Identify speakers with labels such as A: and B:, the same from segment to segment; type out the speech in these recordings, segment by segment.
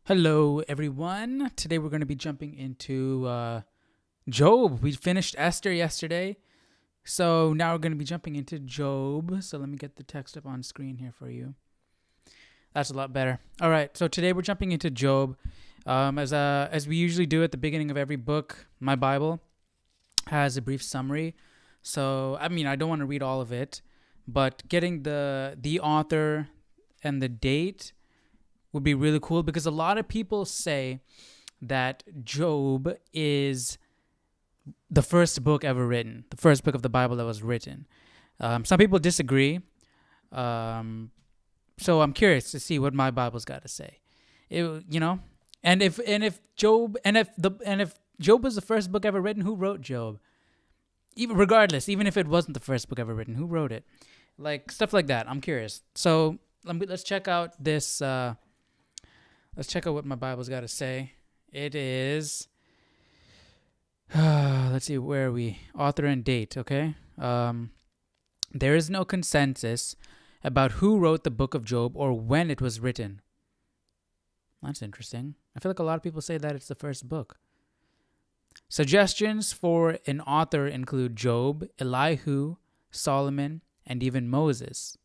A: Hello, everyone. Today we're going to be jumping into Job. We finished Esther yesterday, so now we're going to be jumping into Job. So let me get the text up on screen here for you. That's a lot better. All right, so today we're jumping into Job. As we usually do at the beginning of every book, my Bible has a brief summary. So I don't want to read all of it, but getting the author and the date would be really cool, because a lot of people say that Job is the first book ever written, the first book of the Bible that was written. Some people disagree. So I'm curious to see what my Bible's got to say. And if Job was the first book ever written, who wrote Job? Even if it wasn't the first book ever written, who wrote it? Like stuff like that. I'm curious. So let's check out this. Let's check out what my Bible's got to say. It is, let's see, where are we? Author and date, okay? There is no consensus about who wrote the book of Job or when it was written. That's interesting. I feel like a lot of people say that it's the first book. Suggestions for an author include Job, Elihu, Solomon, and even Moses.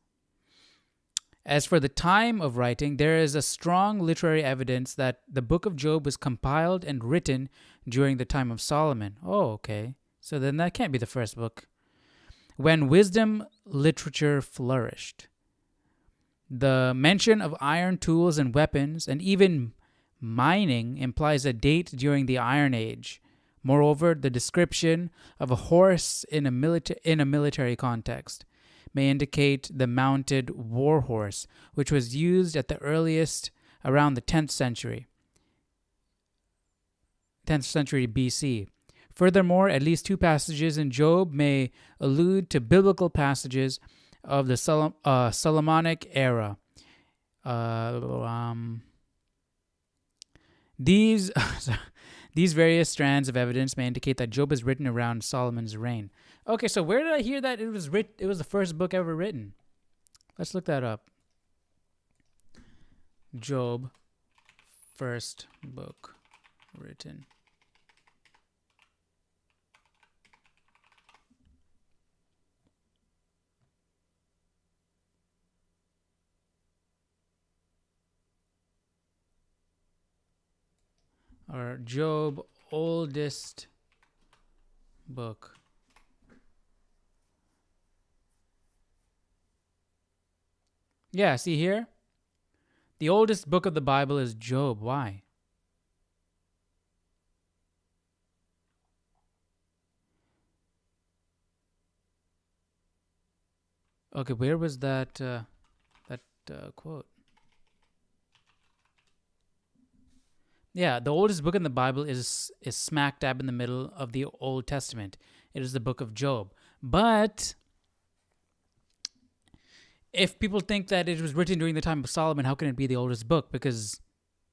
A: As for the time of writing, there is a strong literary evidence that the book of Job was compiled and written during the time of Solomon. Oh, okay. So then that can't be the first book. When wisdom literature flourished. The mention of iron tools and weapons, and even mining, implies a date during the Iron Age. Moreover, the description of a horse in a military context may indicate the mounted war horse, which was used at the earliest around the 10th century BC. Furthermore, at least two passages in Job may allude to biblical passages of the Solomonic era. These various strands of evidence may indicate that Job is written around Solomon's reign. Okay, so where did I hear that it was the first book ever written? Let's look that up. Job, first book written. Or Job, oldest book. Yeah, see here? The oldest book of the Bible is Job. Why? Okay, where was that quote? Yeah, the oldest book in the Bible is smack dab in the middle of the Old Testament. It is the book of Job. But if people think that it was written during the time of Solomon, how can it be the oldest book? Because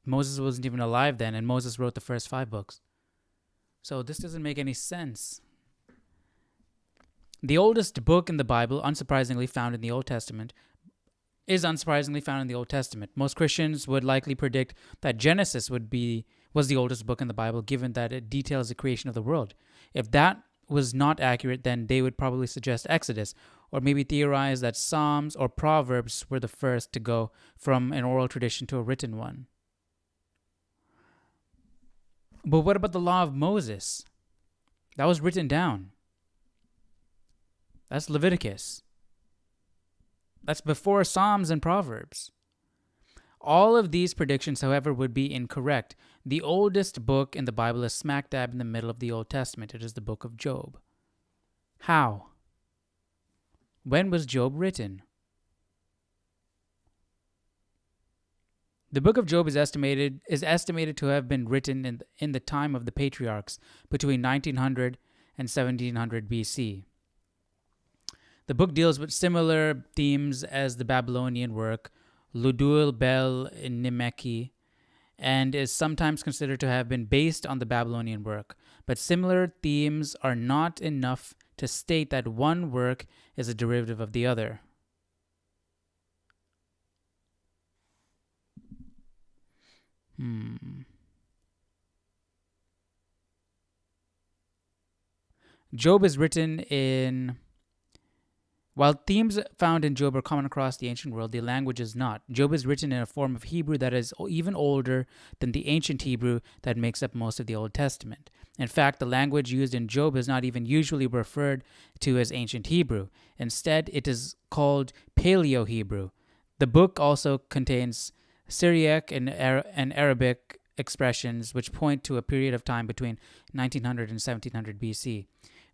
A: Moses wasn't even alive then, and Moses wrote the first 5 books. So this doesn't make any sense. The oldest book in the Bible, unsurprisingly found in the Old Testament, Most Christians would likely predict that Genesis was the oldest book in the Bible, given that it details the creation of the world. If that was not accurate, then they would probably suggest Exodus, or maybe theorize that Psalms or Proverbs were the first to go from an oral tradition to a written one. But what about the law of Moses? That was written down. That's Leviticus. That's before Psalms and Proverbs. All of these predictions, however, would be incorrect. The oldest book in the Bible is smack dab in the middle of the Old Testament. It is the book of Job. How? When was Job written? The book of Job is estimated to have been written in the time of the patriarchs, between 1900 and 1700 BC. The book deals with similar themes as the Babylonian work, Ludul Bel Nimeki, and is sometimes considered to have been based on the Babylonian work. But similar themes are not enough to state that one work is a derivative of the other. Job is written in. While themes found in Job are common across the ancient world, the language is not. Job is written in a form of Hebrew that is even older than the ancient Hebrew that makes up most of the Old Testament. In fact, the language used in Job is not even usually referred to as ancient Hebrew. Instead, it is called Paleo-Hebrew. The book also contains Syriac and Arabic expressions which point to a period of time between 1900 and 1700 BC,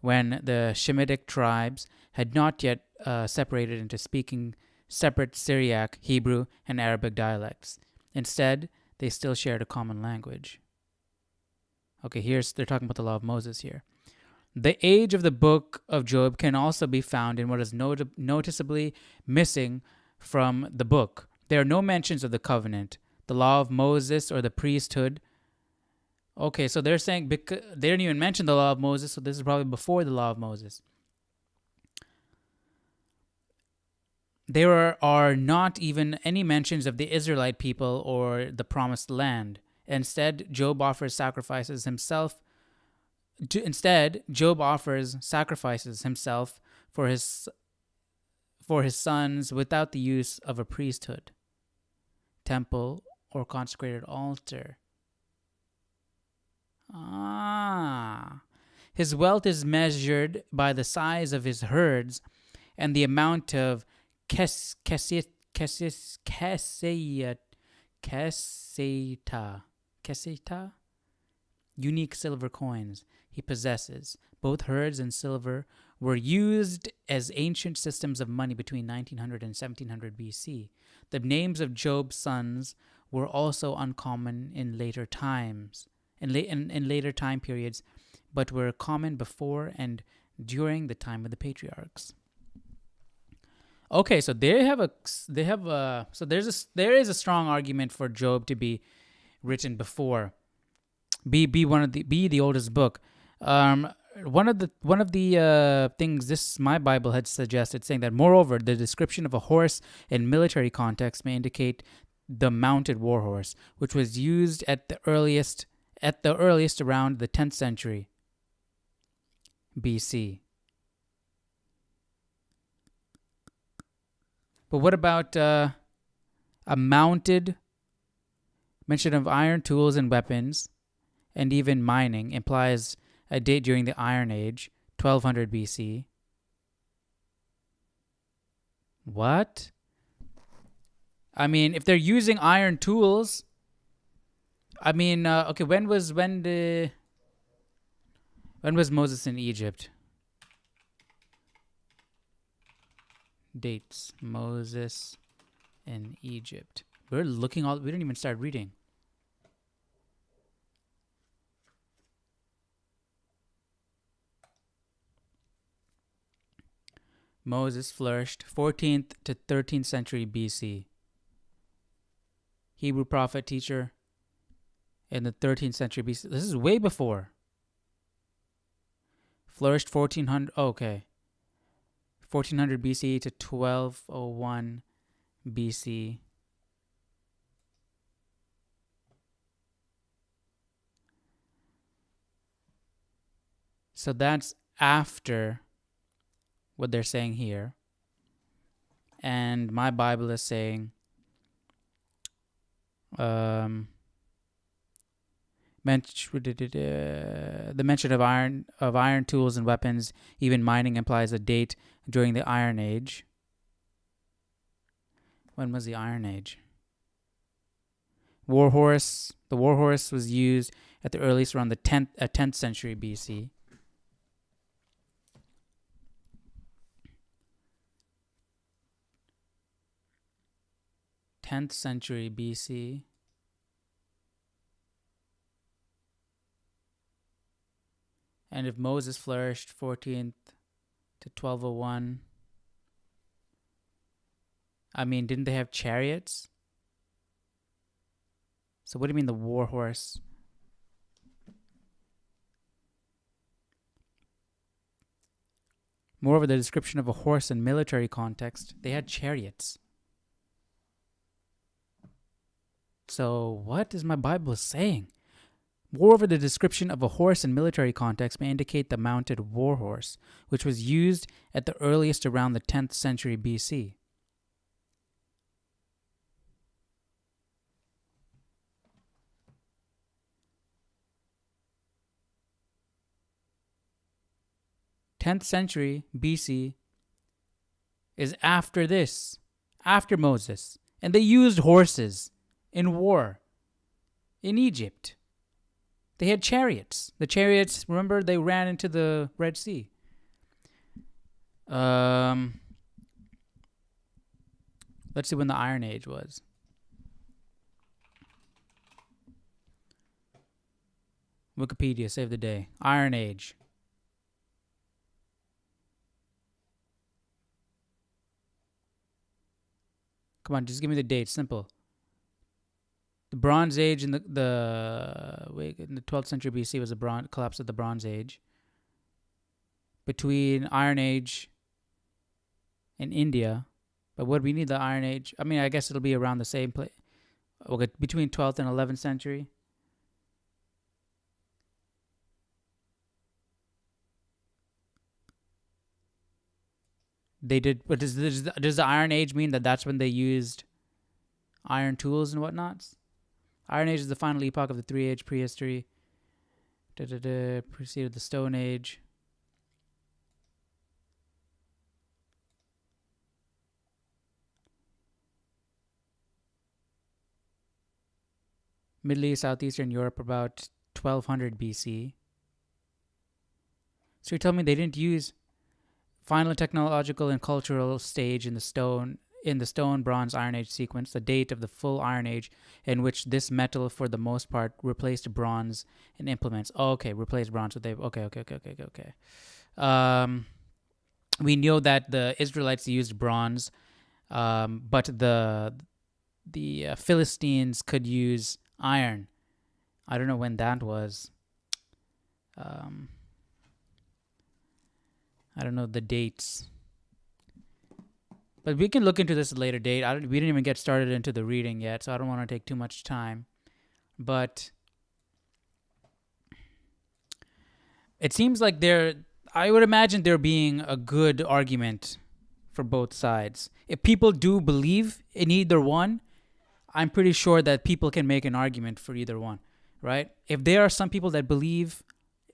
A: when the Shemitic tribes had not yet separated into speaking separate Syriac, Hebrew, and Arabic dialects. Instead, they still shared a common language. Okay, they're talking about the law of Moses here. The age of the book of Job can also be found in what is noticeably missing from the book. There are no mentions of the covenant, the law of Moses, or the priesthood. Okay, so they're saying they didn't even mention the law of Moses, so this is probably before the law of Moses. There are not even any mentions of the Israelite people or the promised land. Instead, Job offers sacrifices himself for his sons without the use of a priesthood, temple, or consecrated altar. His wealth is measured by the size of his herds and the amount of keseta unique silver coins he possesses. Both herds and silver were used as ancient systems of money between 1900 and 1700 BC. The names of Job's sons were also uncommon in later times, in later time periods, but were common before and during the time of the patriarchs. Okay, so there is a strong argument for Job to be written before, be the oldest book. One of the things my Bible had suggested, saying that moreover the description of a horse in military context may indicate the mounted war horse, which was used at the earliest around the 10th century BC. But what about a mounted mention of iron tools and weapons, and even mining implies a date during the Iron Age, 1200 BC. What? I mean, if they're using iron tools, I mean, okay, when was Moses in Egypt? Dates. Moses in Egypt. We didn't even start reading. Moses flourished 14th to 13th century BC. Hebrew prophet, teacher in the 13th century BC. This is way before. Flourished 1400. Okay. 1400 BC to 1201 BC. So that's after what they're saying here. And my Bible is saying the mention of iron tools and weapons, even mining, implies a date during the Iron Age. When was the Iron Age? The war horse was used at the earliest around the 10th century BC. 10th century BC. And if Moses flourished 14th to 1201, I mean, didn't they have chariots? So what do you mean the war horse? Moreover, the description of a horse in military context, they had chariots. So what is my Bible saying? Moreover, the description of a horse in military context may indicate the mounted war horse, which was used at the earliest around the 10th century BC. Tenth century BC is after this, after Moses, and they used horses in war in Egypt. They had chariots. The chariots, remember, they ran into the Red Sea. Let's see when the Iron Age was. Wikipedia, save the day. Iron Age. Come on, just give me the date. Simple. The Bronze Age in the 12th century BC was the collapse of the Bronze Age. Between Iron Age and India, but would we need the Iron Age? I mean, I guess it'll be around the same place. Okay, between 12th and 11th century. They did. But does the Iron Age mean that that's when they used iron tools and whatnots? Iron Age is the final epoch of the three-age prehistory. Preceded the Stone Age. Middle East, Southeastern Europe, about 1200 BC. So you're telling me they didn't use final technological and cultural stage in the stone, bronze, Iron Age sequence, the date of the full Iron Age in which this metal, for the most part, replaced bronze in implements. Oh, okay, replaced bronze. So okay. We know that the Israelites used bronze, but the Philistines could use iron. I don't know when that was. I don't know the dates. But we can look into this at a later date. We didn't even get started into the reading yet, so I don't want to take too much time. But it seems like I would imagine there being a good argument for both sides. If people do believe in either one, I'm pretty sure that people can make an argument for either one, right? If there are some people that believe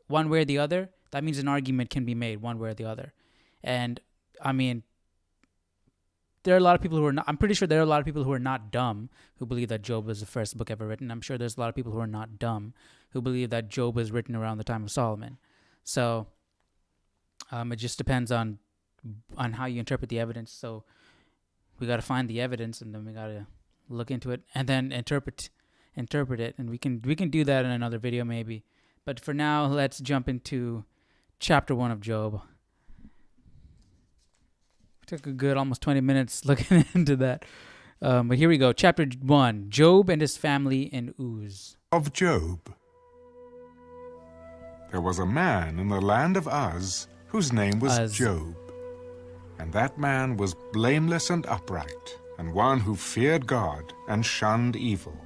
A: one way or the other, that means an argument can be made one way or the other. And I mean, there are a lot of people who are not, I'm pretty sure there are a lot of people who are not dumb who believe that Job was the first book ever written. I'm sure there's a lot of people who are not dumb who believe that Job was written around the time of Solomon. So it just depends on how you interpret the evidence. So we got to find the evidence, and then we got to look into it and then interpret it. And we can do that in another video maybe. But for now, let's jump into chapter 1 of Job. Took a good almost 20 minutes looking into that. But here we go. Chapter 1. Job and his family in Uz.
B: Of Job. There was a man in the land of Uz whose name was Job. And that man was blameless and upright, and one who feared God and shunned evil.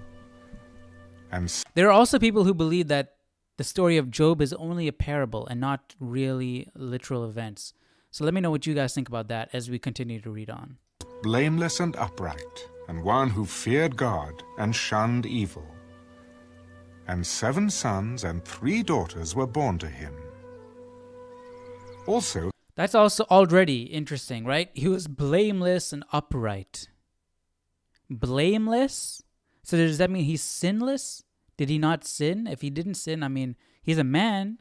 B: And
A: there are also people who believe that the story of Job is only a parable and not really literal events. So let me know what you guys think about that as we continue to read on.
B: Blameless and upright, and one who feared God and shunned evil. And 7 sons and 3 daughters were born to him. Also,
A: that's also already interesting, right? He was blameless and upright. Blameless? So does that mean he's sinless? Did he not sin? If he didn't sin, I mean, he's a man,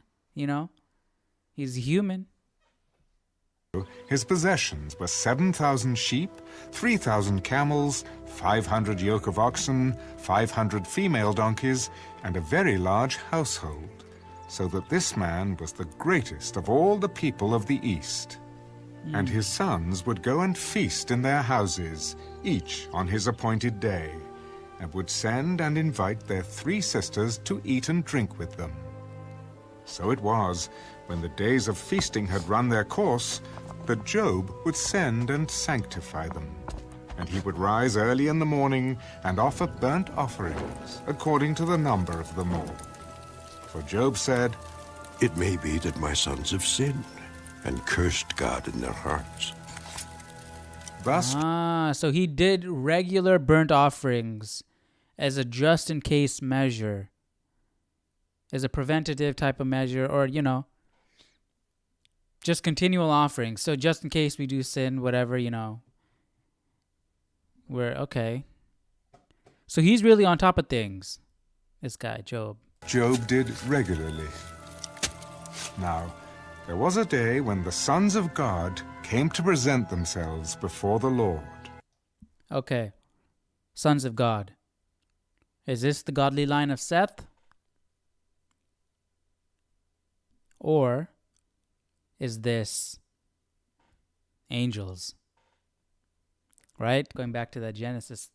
A: He's human.
B: His possessions were 7,000 sheep, 3,000 camels, 500 yoke of oxen, 500 female donkeys, and a very large household, so that this man was the greatest of all the people of the East. And his sons would go and feast in their houses, each on his appointed day, and would send and invite their 3 sisters to eat and drink with them. So it was, when the days of feasting had run their course, that Job would send and sanctify them. and he would rise early in the morning and offer burnt offerings according to the number of them all. For Job said,
C: It may be that my sons have sinned and cursed God in their hearts.
B: Thus,
A: So he did regular burnt offerings as a just-in-case measure, as a preventative type of measure, or, just continual offerings. So just in case we do sin, whatever, we're okay. So he's really on top of things, this guy, Job.
B: Job did regularly. Now, there was a day when the sons of God came to present themselves before the Lord.
A: Okay. Sons of God. Is this the godly line of Seth? Or is this angels? Right? Going back to that Genesis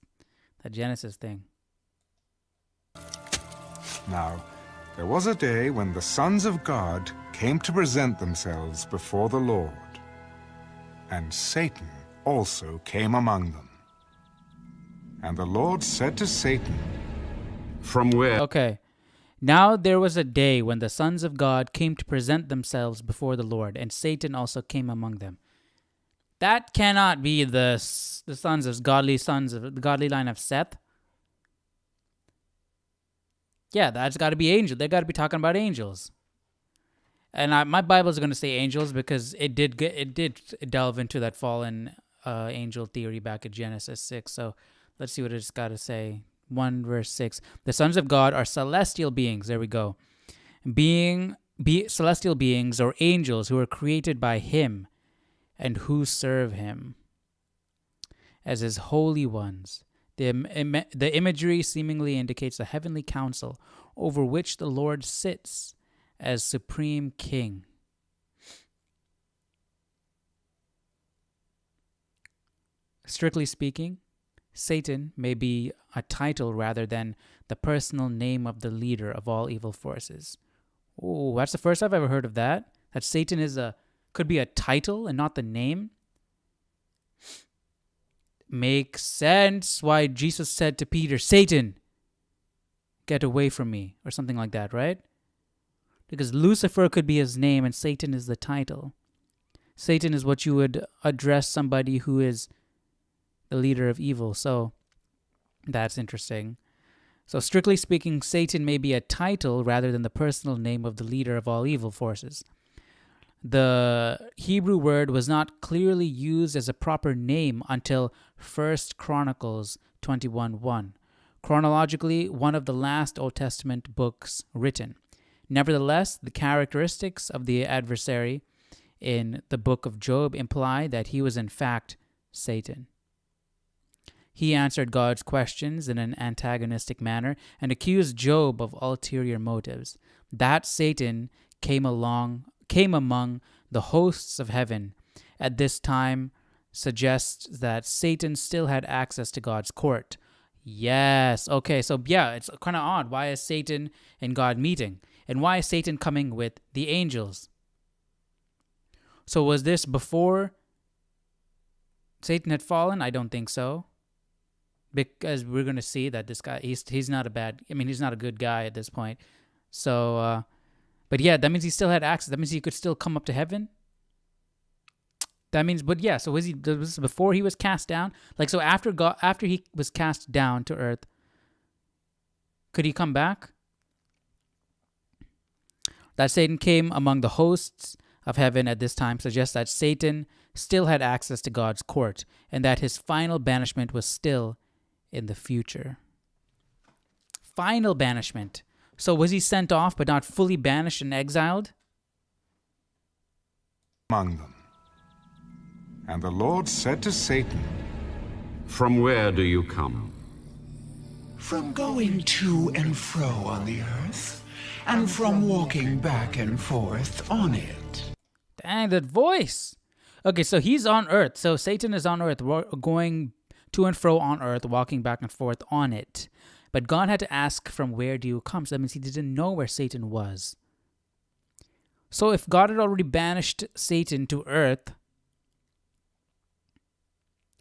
A: thing.
B: Now, there was a day when the sons of God came to present themselves before the Lord, and Satan also came among them. And the Lord said to Satan,
C: From where?
A: Okay. Now there was a day when the sons of God came to present themselves before the Lord, and Satan also came among them. That cannot be the sons of the godly line of Seth. Yeah, that's got to be angel. They got to be talking about angels. And my Bible is going to say angels because it did delve into that fallen angel theory back at Genesis 6. So let's see what it's got to say. 1 verse 6. The sons of God are celestial beings. There we go. Celestial beings or angels who are created by him and who serve him as his holy ones. The imagery seemingly indicates the heavenly council over which the Lord sits as supreme king. Strictly speaking, Satan may be a title rather than the personal name of the leader of all evil forces. Oh, that's the first I've ever heard of that. That Satan could be a title and not the name. Makes sense why Jesus said to Peter, Satan, get away from me, or something like that, right? Because Lucifer could be his name and Satan is the title. Satan is what you would address somebody who is the leader of evil. So that's interesting. So strictly speaking, Satan may be a title rather than the personal name of the leader of all evil forces. The Hebrew word was not clearly used as a proper name until 1 Chronicles 21:1. Chronologically, one of the last Old Testament books written. Nevertheless, the characteristics of the adversary in the book of Job imply that he was in fact Satan. He answered God's questions in an antagonistic manner and accused Job of ulterior motives. That Satan came among the hosts of heaven at this time suggests that Satan still had access to God's court. Yes. Okay, so yeah, it's kind of odd. Why is Satan and God meeting? And why is Satan coming with the angels? So was this before Satan had fallen? I don't think so. Because we're going to see that this guy, he's not he's not a good guy at this point. So, but yeah, that means he still had access. That means he could still come up to heaven. That means, but yeah, so was this before he was cast down? Like, so after he was cast down to earth, could he come back? That Satan came among the hosts of heaven at this time suggests that Satan still had access to God's court and that his final banishment was still in the future. Final banishment. So was he sent off but not fully banished and exiled?
B: Among them. And the Lord said to Satan,
C: From where do you come?
D: From going to and fro on the earth, and from walking back and forth on it.
A: Dang, that voice. Okay, so he's on earth. So Satan is on earth, going to and fro on earth, walking back and forth on it. But God had to ask, from where do you come? So that means he didn't know where Satan was. So if God had already banished Satan to earth,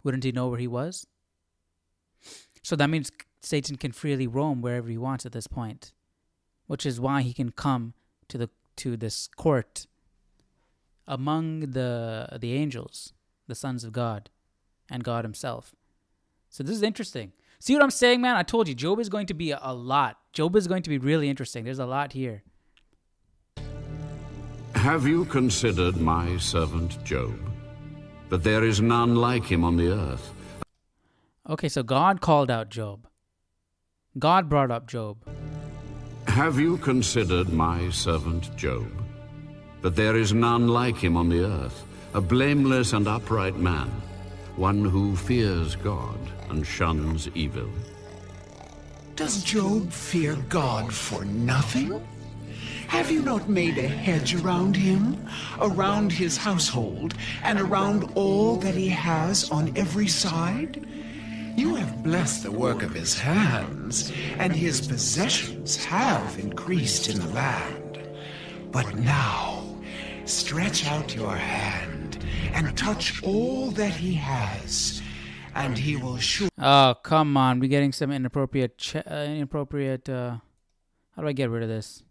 A: wouldn't he know where he was? So that means Satan can freely roam wherever he wants at this point, which is why he can come to this court among the angels, the sons of God, and God himself. So this is interesting. See what I'm saying, man? I told you, Job is going to be a lot. Job is going to be really interesting. There's a lot here.
E: Have you considered my servant Job? That there is none like him on the earth.
A: Okay, so God called out Job. God brought up Job.
E: Have you considered my servant Job? That there is none like him on the earth, a blameless and upright man, one who fears God and shuns evil.
D: Does Job fear God for nothing? Have you not made a hedge around him, around his household, and around all that he has on every side? You have blessed the work of his hands, and his possessions have increased in the land. But now, stretch out your hand and touch all that he has, and he will surely...
A: Oh, come on. We're getting some inappropriate... how do I get rid of this?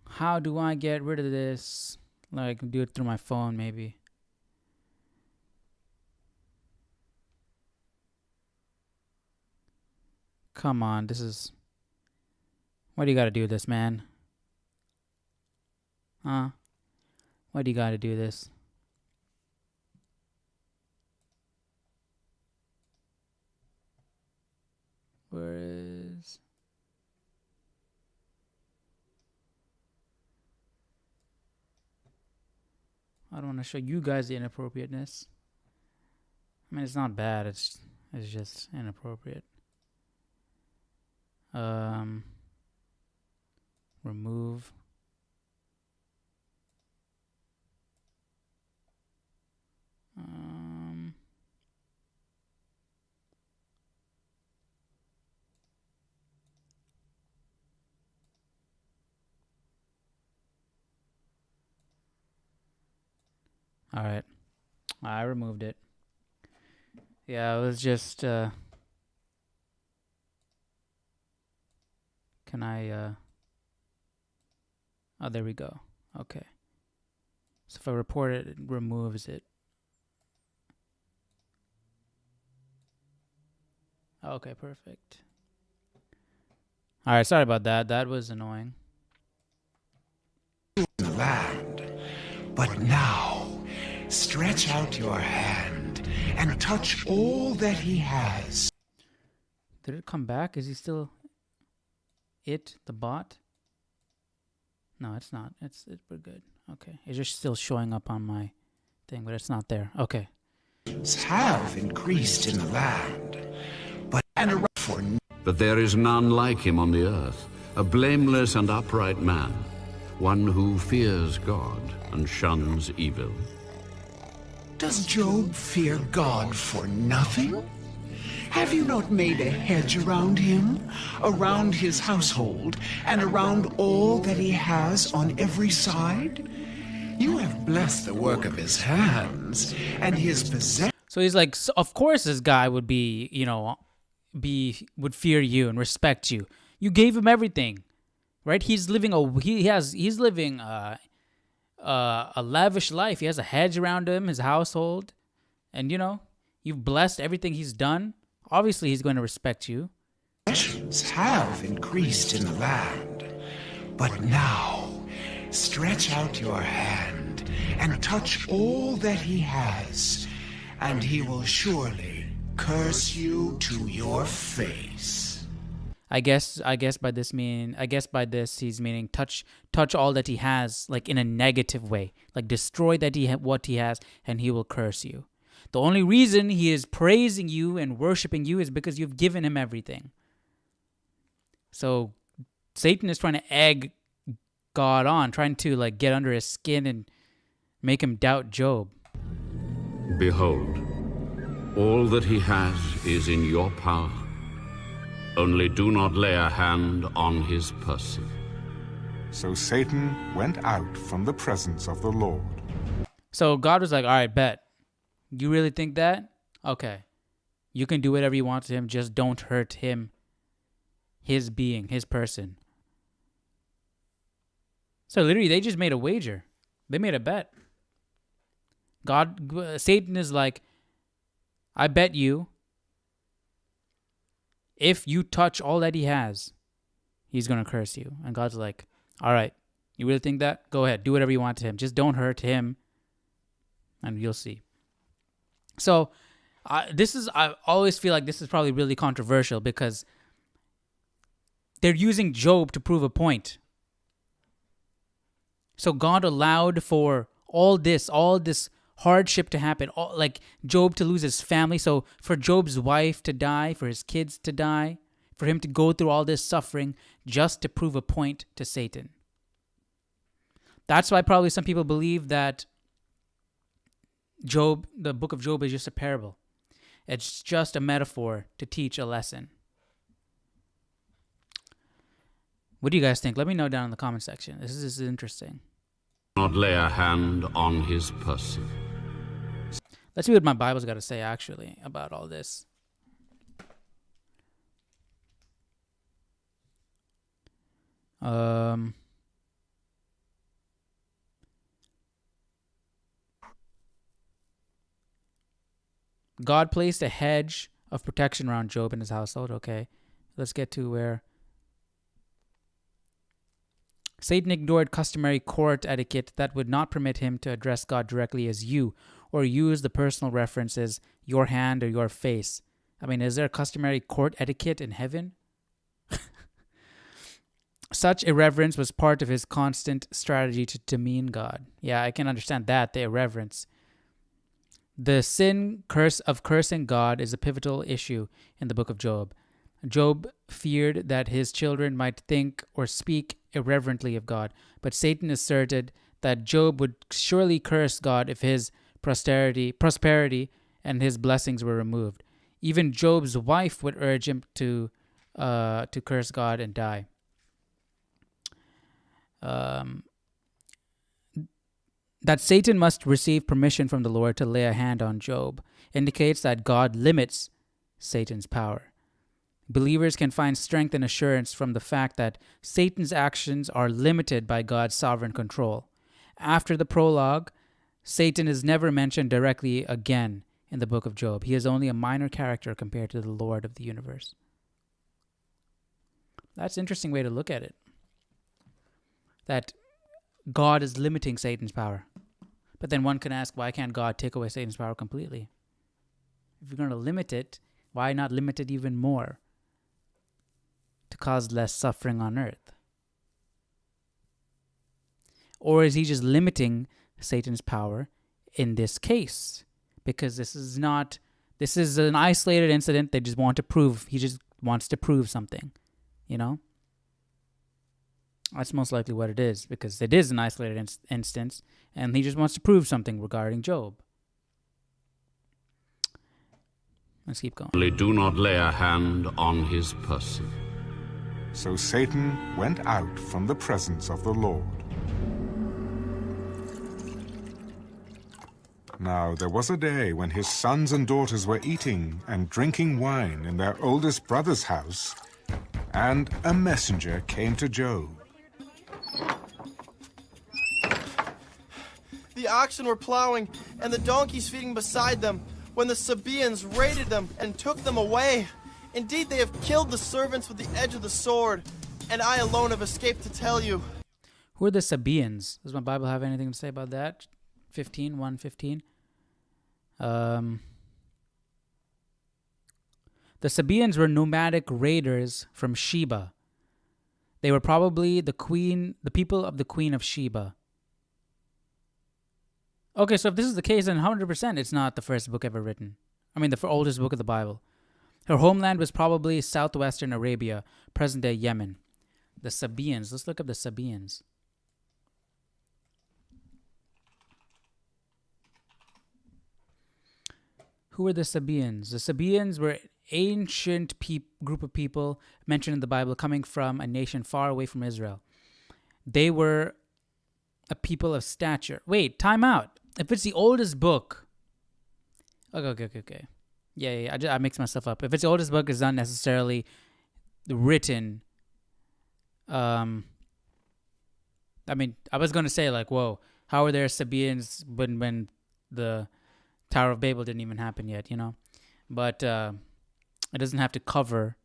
A: How do I get rid of this? Like, do it through my phone, maybe. Come on, this is... Why do you gotta do this, man? Huh? Why do you gotta do this? Where is... I don't want to show you guys the inappropriateness. I mean, it's not bad. It's just inappropriate. Remove. All right. I removed it. Yeah, it was just, can I, oh, there we go. Okay. So if I report it, it removes it. Okay, perfect. All right, sorry about that. That was annoying.
D: ...the land. But now, stretch out your hand and touch all that he has.
A: Did it come back? Is he still the bot? No, it's not. We're good. Okay. It's just still showing up on my thing, but it's not there. Okay.
D: Have increased in the land, but
E: But there is none like him on the earth, a blameless and upright man, one who fears God and shuns evil.
D: Does Job fear God for nothing? Have you not made a hedge around him, around his household, and around all that he has on every side? You have blessed the work of his hands, and his possession.
A: So he's like, of course this guy would be, would fear you and respect you. You gave him everything, right? He's living a lavish life. He has a hedge around him, his household, and you've blessed everything he's done. Obviously, he's going to respect you.
D: Possessions have increased in the land, but now stretch out your hand and touch all that he has, and he will surely curse you to your face.
A: I guess by this he's meaning touch all that he has, like in a negative way, like destroy what he has, and he will curse you. The only reason he is praising you and worshiping you is because you've given him everything. So Satan is trying to egg God on, trying to get under his skin and make him doubt Job.
E: Behold, all that he has is in your power. Only do not lay a hand on his person.
B: So Satan went out from the presence of the Lord.
A: So God was like, all right, bet. You really think that? Okay. You can do whatever you want to him, just don't hurt him, his being, his person. So literally, they just made a wager. They made a bet. Satan is like, I bet you, if you touch all that he has, he's going to curse you. And God's like, all right, you really think that? Go ahead, do whatever you want to him. Just don't hurt him, and you'll see. So I always feel like this is probably really controversial because they're using Job to prove a point. So God allowed for all this hardship to happen, like Job to lose his family. So for Job's wife to die, for his kids to die, for him to go through all this suffering just to prove a point to Satan. That's why probably some people believe that Job, the book of Job, is just a parable. It's just a metaphor to teach a lesson. What do you guys think? Let me know down in the comment section. This is interesting.
E: Not lay a hand on his person.
A: Let's see what my Bible's got to say actually about all this. God placed a hedge of protection around Job and his household. Okay, let's get to where Satan ignored customary court etiquette that would not permit him to address God directly as you or use the personal references, your hand or your face. I mean, is there a customary court etiquette in heaven? Such irreverence was part of his constant strategy to demean God. Yeah, I can understand that, the irreverence. The curse of cursing God is a pivotal issue in the book of Job. Job feared that his children might think or speak irreverently of God, but Satan asserted that Job would surely curse God if his prosperity and his blessings were removed. Even Job's wife would urge him to curse God and die. That Satan must receive permission from the Lord to lay a hand on Job indicates that God limits Satan's power. Believers can find strength and assurance from the fact that Satan's actions are limited by God's sovereign control. After the prologue, Satan is never mentioned directly again in the book of Job. He is only a minor character compared to the Lord of the universe. That's an interesting way to look at it. That God is limiting Satan's power. But then one can ask, why can't God take away Satan's power completely? If you're going to limit it, why not limit it even more to cause less suffering on earth? Or is he just limiting Satan's power in this case? Because this is an isolated incident he just wants to prove something, you know? That's most likely what it is, because it is an isolated instance, and he just wants to prove something regarding Job. Let's keep going.
E: Do not lay a hand on his person.
B: So Satan went out from the presence of the Lord. Now there was a day when his sons and daughters were eating and drinking wine in their oldest brother's house, and a messenger came to Job.
F: The oxen were plowing, and the donkeys feeding beside them, when the Sabaeans raided them and took them away. Indeed, they have killed the servants with the edge of the sword, and I alone have escaped to tell you.
A: Who are the Sabaeans? Does my Bible have anything to say about that? 1:15. The Sabaeans were nomadic raiders from Sheba. They were probably the people of the Queen of Sheba. Okay, so if this is the case, then 100% it's not the first book ever written. I mean, the oldest book of the Bible. Her homeland was probably southwestern Arabia, present-day Yemen. The Sabaeans. Let's look up the Sabaeans. Who were the Sabaeans? The Sabaeans were an ancient group of people mentioned in the Bible coming from a nation far away from Israel. They were a people of stature. Wait, time out. If it's the oldest book, Okay. Yeah. I mix myself up. If it's the oldest book, it's not necessarily written. I mean, I was gonna say like, whoa, how are there Sabaeans when the Tower of Babel didn't even happen yet, you know? But it doesn't have to cover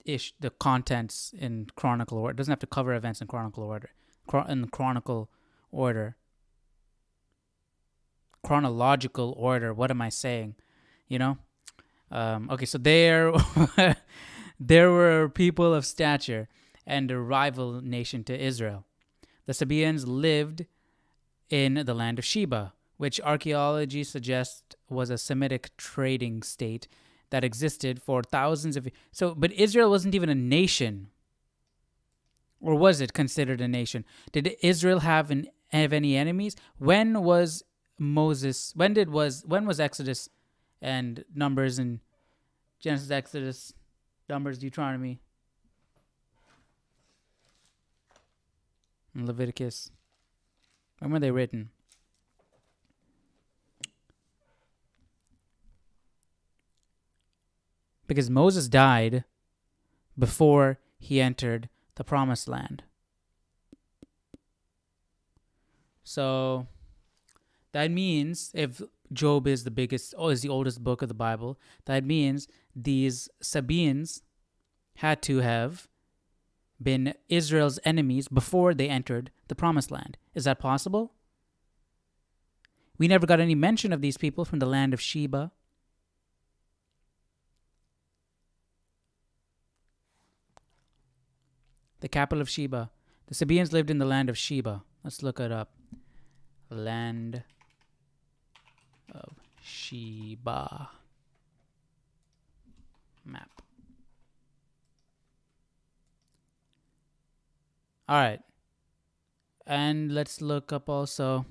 A: the contents in chronicle order. It doesn't have to cover events in chronicle order. Chronological order. What am I saying? You know? Okay, so there were people of stature and a rival nation to Israel. The Sabaeans lived in the land of Sheba, which archaeology suggests was a Semitic trading state that existed for thousands of years. But Israel wasn't even a nation. Or was it considered a nation? Did Israel have any enemies? When was Exodus and Numbers and Genesis, Exodus, Numbers, Deuteronomy, and Leviticus? When were they written? Because Moses died before he entered the promised land. So that means if Job is is the oldest book of the Bible, that means these Sabaeans had to have been Israel's enemies before they entered the promised land. Is that possible? We never got any mention of these people from the land of Sheba. The capital of Sheba. The Sabaeans lived in the land of Sheba. Let's look it up. Land of Sheba. Map. All right. And let's look up also.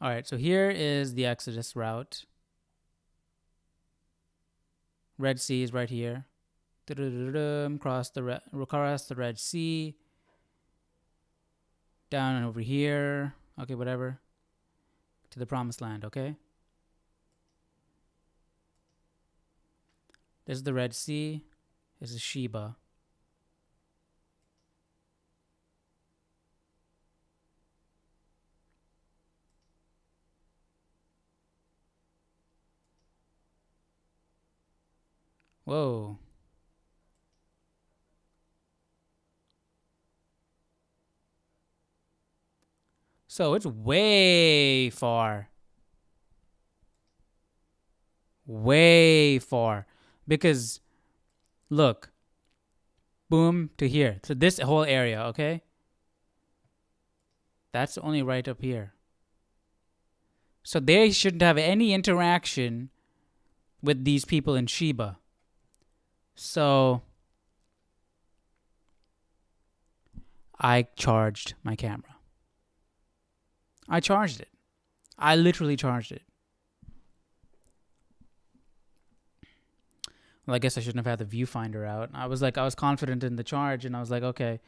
A: All right, so here is the Exodus route. Red Sea is right here. Cross the Red Sea. Down and over here. Okay, whatever. To the promised land, okay? This is the Red Sea. This is Sheba. Whoa. So it's way far. Way far. Because, look. Boom to here. So this whole area, okay? That's only right up here. So they shouldn't have any interaction with these people in Sheba. So I charged my camera. I charged it. I literally charged it. Well, I guess I shouldn't have had the viewfinder out. I was confident in the charge, and I was like, okay,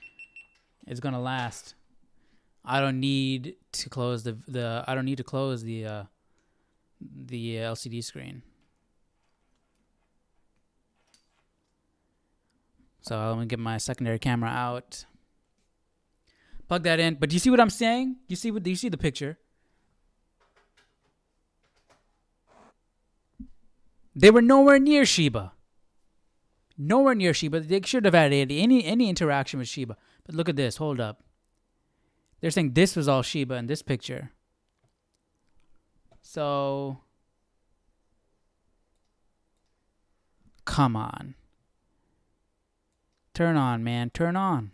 A: it's gonna last. I don't need to close the LCD screen. So I'm gonna get my secondary camera out. Plug that in. But do you see what I'm saying? Do you see the picture? They were nowhere near Sheba. Nowhere near Sheba. They should have had any interaction with Sheba. But look at this. Hold up. They're saying this was all Sheba in this picture. So, come on. Turn on, man. Turn on.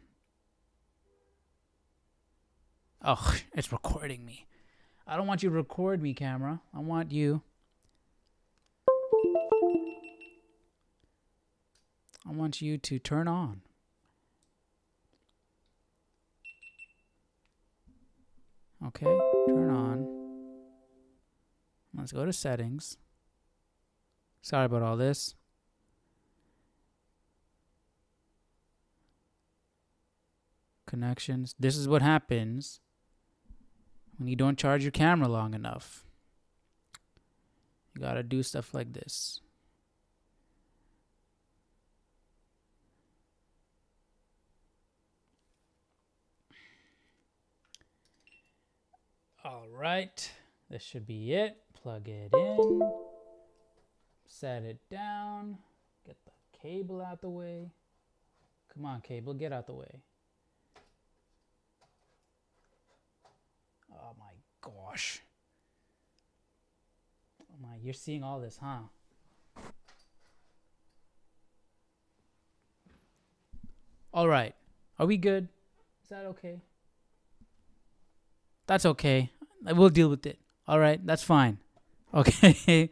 A: Oh, it's recording me. I don't want you to record me, camera. I want you to turn on. Okay, turn on. Let's go to settings. Sorry about all this. connections. This is what happens when you don't charge your camera long enough. You gotta do stuff like this. All right, this should be it. Plug it in, set it down, get the cable out the way. Come on, cable, get out the way. Oh my gosh. Oh my, you're seeing all this, huh? All right, are we good? Is that okay? That's okay. We'll deal with it. All right, that's fine. Okay.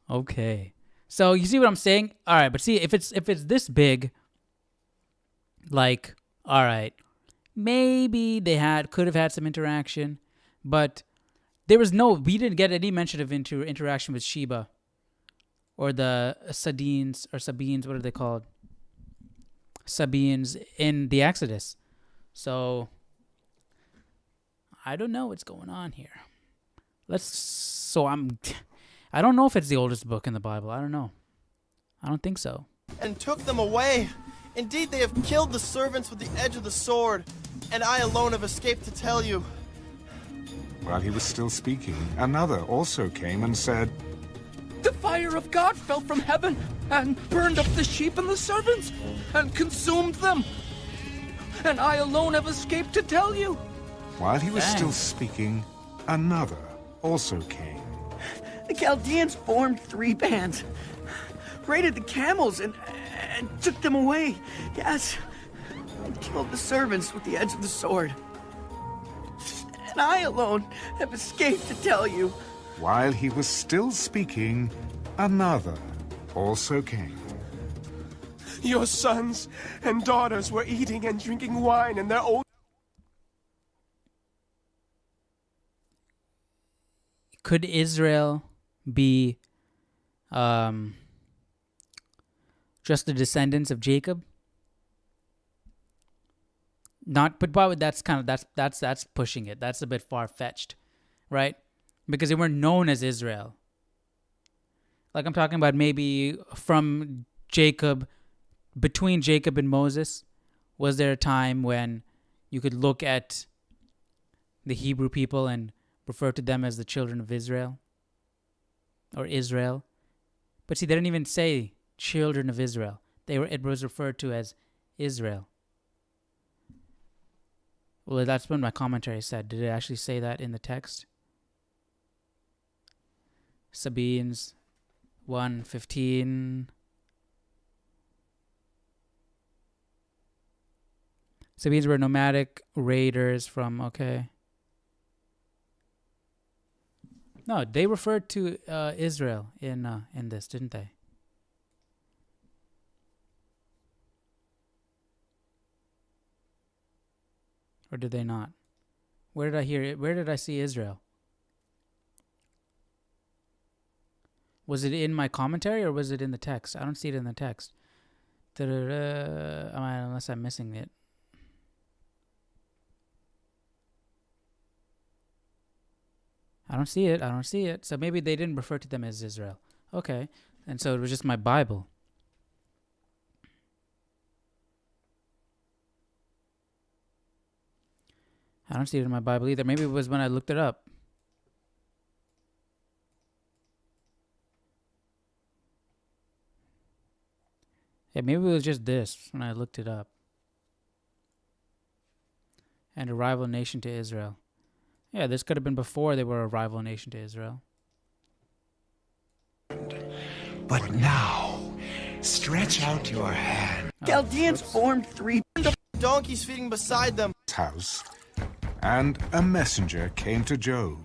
A: Okay. So you see what I'm saying? All right, but see if it's this big, like, all right, maybe they could have had some interaction, but we didn't get any mention of interaction with Sheba or the Sabines, what are they called? Sabines in the Exodus. So I don't know what's going on here. I don't know if it's the oldest book in the Bible. I don't know. I don't think so.
F: And took them away. Indeed, they have killed the servants with the edge of the sword, and I alone have escaped to tell you.
B: While he was still speaking, another also came and said,
G: The fire of God fell from heaven and burned up the sheep and the servants and consumed them. And I alone have escaped to tell you.
B: While he was still speaking, another also came.
G: The Chaldeans formed 3 bands, raided the camels and took them away. Yes, and killed the servants with the edge of the sword. And I alone have escaped to tell you.
B: While he was still speaking, another also came.
H: Your sons and daughters were eating and drinking wine in their old...
A: Could Israel be just the descendants of Jacob? But that's pushing it. That's a bit far-fetched, right? Because they weren't known as Israel. Like I'm talking about maybe from Jacob, between Jacob and Moses, was there a time when you could look at the Hebrew people and refer to them as the children of Israel or Israel? But see, they didn't even say children of Israel. It was referred to as Israel. Well, that's what my commentary said. Did it actually say that in the text? Sabines 1:15. Sabines were nomadic raiders from, okay. No, they referred to Israel in this, didn't they? Or did they not? Where did I hear it? Where did I see Israel? Was it in my commentary or was it in the text? I don't see it in the text. Unless I'm missing it. I don't see it. So maybe they didn't refer to them as Israel. Okay. And so it was just my Bible. I don't see it in my Bible either. Maybe it was when I looked it up. Yeah, maybe it was just this when I looked it up. And a rival nation to Israel. Yeah, this could have been before they were a rival nation to Israel.
D: But now, stretch out your hand.
G: Chaldeans formed 3
F: Donkeys feeding beside them.
B: House, and a messenger came to Job.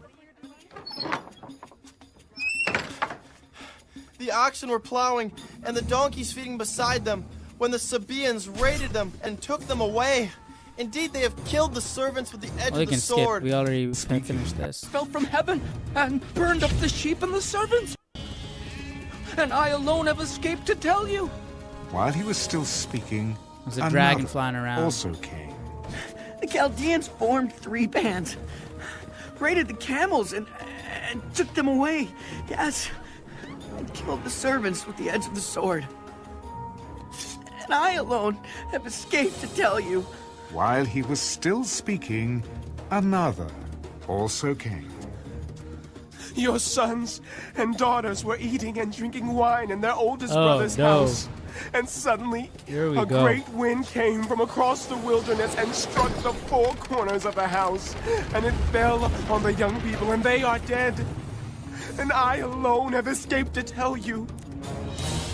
F: The oxen were plowing, and the donkeys feeding beside them, when the Sabaeans raided them and took them away. Indeed, they have killed the servants with the edge
A: Well, we
F: of the
A: can
F: sword.
A: skip. We already finished this.
G: fell from heaven and burned up the sheep and the servants. And I alone have escaped to tell you.
B: While he was still speaking,
A: There's a
B: another
A: dragon flying around.
B: also came.
G: The Chaldeans formed 3 bands, raided the camels, and took them away. Yes, and killed the servants with the edge of the sword. And I alone have escaped to tell you.
B: While he was still speaking, another also came.
H: Your sons and daughters were eating and drinking wine in their oldest
A: Oh,
H: brother's
A: no.
H: house. And suddenly,
A: Here we
H: a
A: go.
H: great wind came from across the wilderness and struck the 4 corners of the house. And it fell on the young people, and they are dead. And I alone have escaped to tell you.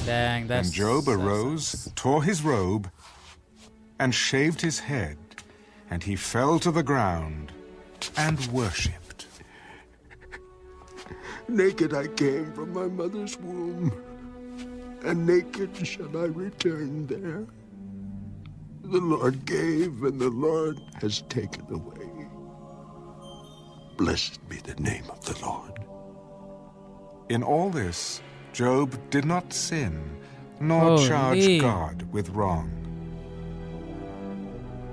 A: Dang, that's...
B: And Job
A: that's-
B: arose, tore his robe, and shaved his head, and he fell to the ground and worshipped.
C: Naked I came from my mother's womb, and naked shall I return there. The Lord gave, and the Lord has taken away. Blessed be the name of the Lord.
B: In all this, Job did not sin, nor
A: Holy.
B: charge God with wrong.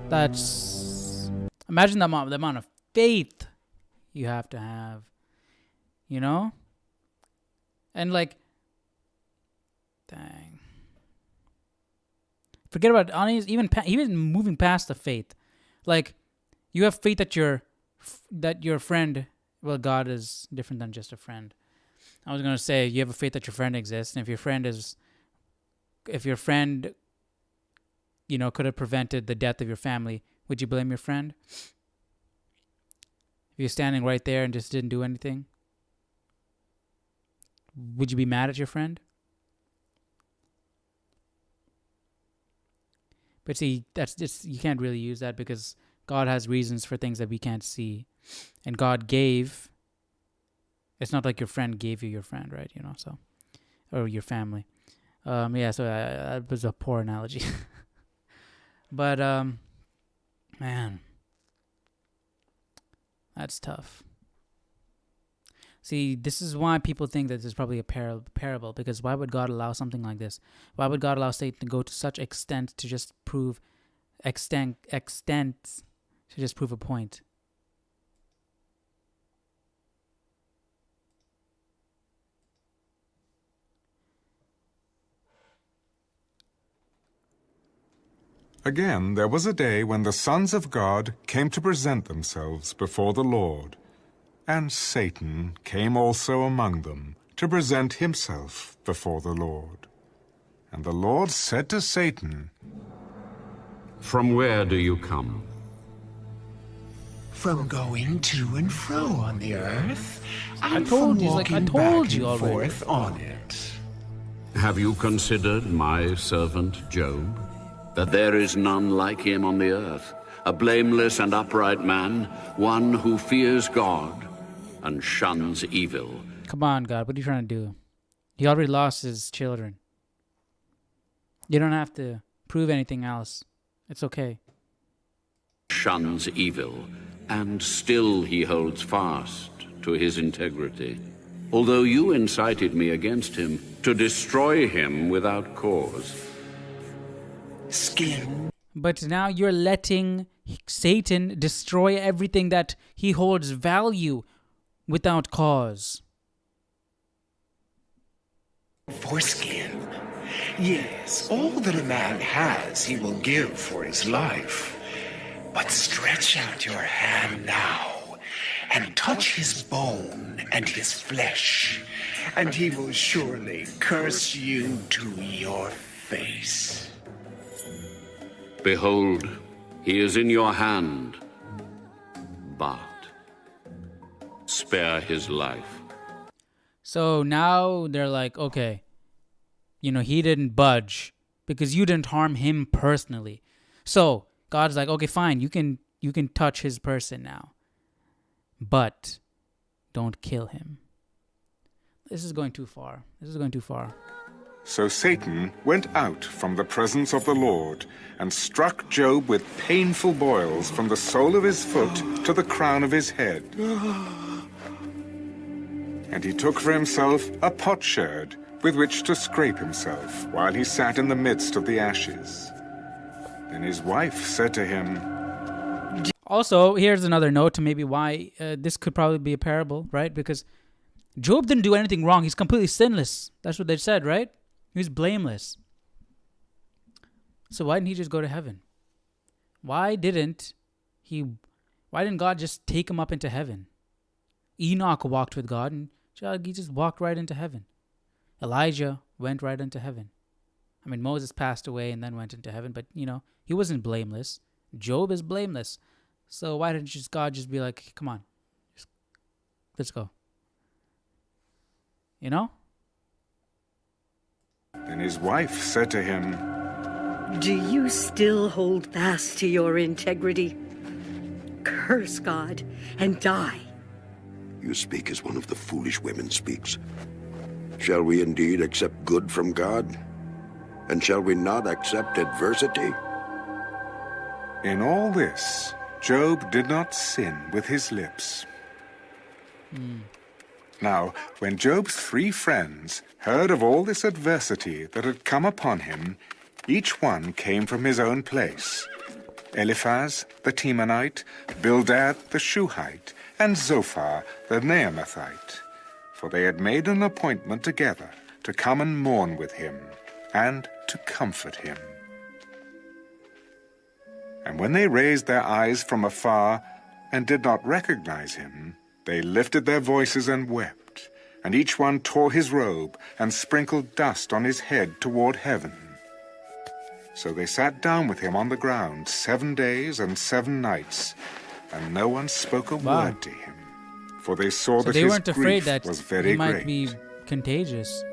A: That's... Imagine the amount of faith you have to have. You know? And like... Dang. Forget about honest, even moving past the faith. Like, you have faith that your friend... Well, God is different than just a friend. I was going to say, you have a faith that your friend exists. And if your friend, you know, could have prevented the death of your family, would you blame your friend? If you're standing right there and just didn't do anything, would you be mad at your friend? But see, that's just, you can't really use that because God has reasons for things that we can't see. And God gave. It's not like your friend gave you your friend, right? You know, so, or your family. Yeah, so that was a poor analogy. But, man, that's tough. See, this is why people think that this is probably a parable, because why would God allow something like this? Why would God allow Satan to go to such extent to just prove, to just prove a point?
B: Again, there was a day when the sons of God came to present themselves before the Lord, and Satan came also among them to present himself before the Lord. And the Lord said to Satan,
E: From where do you come?
D: From going to and fro on the earth, and
A: told
D: from
A: you, like, I
D: walking
A: told
D: back
A: you
D: and
A: already.
D: forth on it.
E: Have you considered my servant Job? That there is none like him on the earth, a blameless and upright man, one who fears God and shuns evil.
A: Come on, God, what are you trying to do? He already lost his children. You don't have to prove anything else. It's okay.
E: Shuns evil, and still he holds fast to his integrity. Although you incited me against him to destroy him without cause.
D: Skin.
A: But now you're letting Satan destroy everything that he holds value without cause.
D: Foreskin. Yes, all that a man has he will give for his life. But stretch out your hand now and touch his bone and his flesh, and he will surely curse you to your face.
E: Behold, he is in your hand, but spare his life.
A: So now they're like, okay, you know, he didn't budge because you didn't harm him personally. So God's like, okay, fine, you can touch his person now, but don't kill him. This is going too far.
B: So Satan went out from the presence of the Lord and struck Job with painful boils from the sole of his foot to the crown of his head. And he took for himself a potsherd with which to scrape himself while he sat in the midst of the ashes. Then his wife said to him,
A: Also, here's another note to maybe why this could probably be a parable, right? Because Job didn't do anything wrong. He's completely sinless. That's what they said, right? He was blameless. So why didn't he just go to heaven? Why didn't God just take him up into heaven? Enoch walked with God and he just walked right into heaven. Elijah went right into heaven. I mean, Moses passed away and then went into heaven, but he wasn't blameless. Job is blameless. So why didn't God just be like, come on, let's go?
B: Then his wife said to him,
I: Do you still hold fast to your integrity? Curse God and die.
C: You speak as one of the foolish women speaks. Shall we indeed accept good from God? And shall we not accept adversity?
B: In all this, Job did not sin with his lips. Now, when Job's 3 friends heard of all this adversity that had come upon him, each one came from his own place. Eliphaz the Temanite, Bildad the Shuhite, and Zophar the Naamathite. For they had made an appointment together to come and mourn with him, and to comfort him. And when they raised their eyes from afar, and did not recognize him, they lifted their voices and wept, and each one tore his robe, and sprinkled dust on his head toward heaven. So they sat down with him on the ground 7 days and 7 nights, and no one spoke a word to him, for they saw that
A: they
B: his
A: weren't afraid
B: grief
A: that
B: was very
A: he might
B: great.
A: be contagious.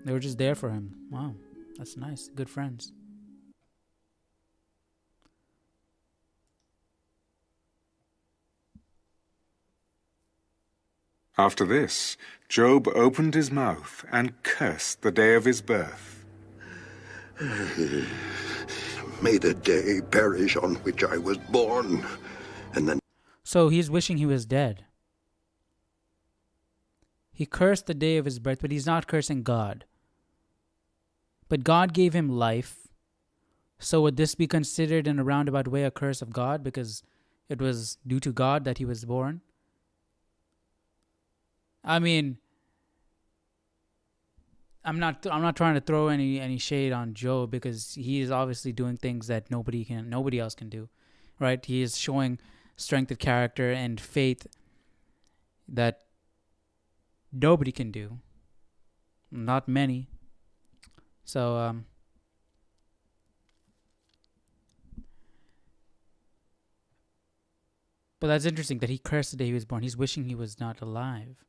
A: They were just there for him. Wow, that's nice. Good friends.
B: After this, Job opened his mouth and cursed the day of his birth.
C: May the day perish on which I was born, and then...
A: So he's wishing he was dead. He cursed the day of his birth, but he's not cursing God. But God gave him life. So would this be considered in a roundabout way a curse of God because it was due to God that he was born? I mean, I'm not trying to throw any shade on Job because he is obviously doing things that nobody else can do, right? He is showing strength of character and faith that nobody can do. Not many. So but that's interesting that he cursed the day he was born. He's wishing he was not alive.